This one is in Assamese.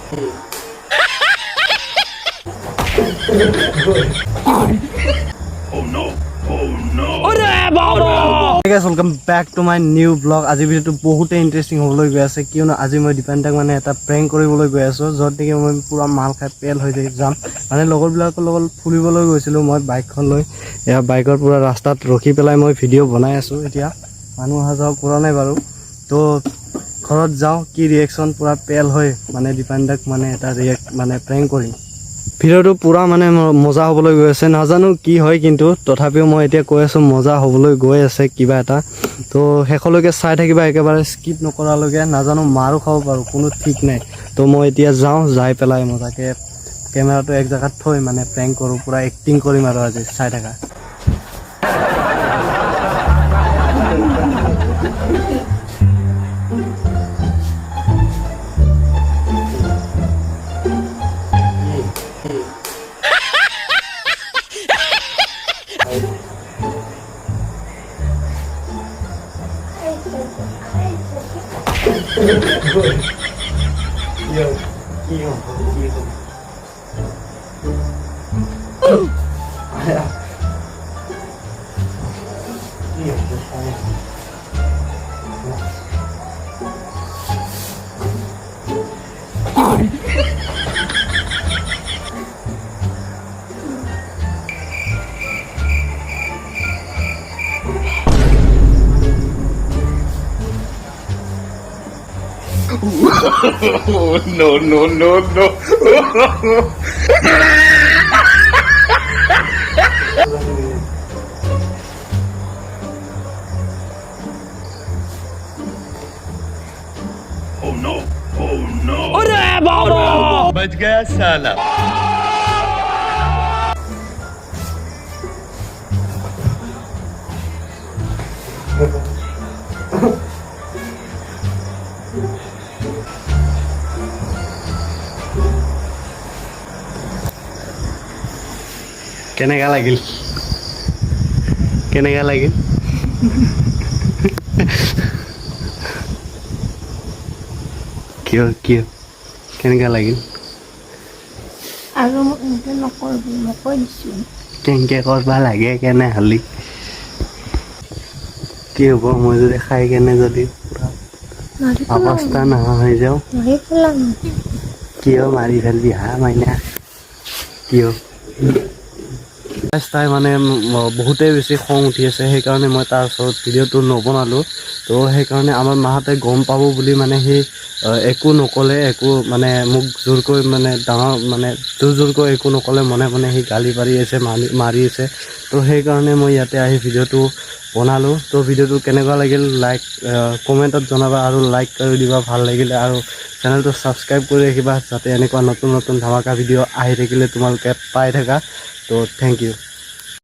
Welcome back to my new blog. आज भिडिओ बहुत इंटरेस्टिंग होबले गई আছে কিয়নো আজি মই দীপান্তাক মানে এটা প্ৰেংক কৰিবলৈ গৈ আছো যত নেকি মই পুৰা মাল খাই পেল হৈ যাম মানে লগৰবিলাকৰ লগত ফুৰিবলৈ গৈছিলো মই বাইকখন লৈ এয়া বাইকৰ পুৰা ৰাস্তাত ৰখি পেলাই মই ভিডিও বনাই আছো এতিয়া মানুহ আহা যাও কৰা নাই বাৰু তো ঘৰত যাও কি ৰিएक्शन পুৰা পেল হৈ মানে দীপান্তাক মানে এটা ৰিएक्ट মানে প্ৰেংক কৰিম ভিডিওটো পুৰা মানে মজা হ'বলৈ গৈ আছে নাজানো কি হয় কিন্তু তথাপিও মই এতিয়া কৈ আছো মজা হ'বলৈ গৈ আছে কিবা এটা তো হেকলৈকে চাই থাকিবা একেবাৰে স্কিপ নকৰালৈকে নাজানো মাৰো খাব পাৰো কোনো ঠিক নাই তো মই এতিয়া যাও যাই পেলাই মজাকে কেমেৰাটো এক জায়গাত থৈ মানে প্ৰেংক কৰো পুৰা এক্টিং কৰিম আৰু আজি চাই থাকা No. Oh no. अरे बाबा बच गया साला কেনেকা লাগিল কিয় কেনেকা লাগিল আৰু মই নকৰিবি নকৈ দিছো কেনেকে কৰবা লাগে কেনে হলি কি হ'ব মই যদি খাই কেনে যদি অৱস্থা নোহোৱা হৈ যাওঁ কিয় মাৰি ফেলবি হা মাইনা কিয় তাই মানে বহুতেই বেছি খং উঠি আছে সেইকাৰণে মই তাৰ ওচৰত ভিডিঅ'টো নবনালোঁ তো সেইকাৰণে আমাৰ মাহঁতে গম পাব বুলি মানে সি একো নক'লে একো মানে মোক জোৰকৈ মানে ডাঙৰ মানে জোৰকৈ একো নক'লে মনে মনে সি গালি পাৰি আছে মাৰি আছে তো সেইকাৰণে মই ইয়াতে আহি ভিডিঅ'টো বনালোঁ তো ভিডিঅ'টো কেনেকুৱা লাগিল লাইক কমেণ্টত জনাবা আৰু লাইক কৰি দিবা ভাল লাগিলে আৰু চেনেলটো ছাবস্ক্ৰাইব কৰি ৰাখিবা যাতে এনেকুৱা নতুন ধামাকা ভিডিঅ' আহি থাকিলে তোমালোকে পাই থাকা তো থ্যাংক ইউ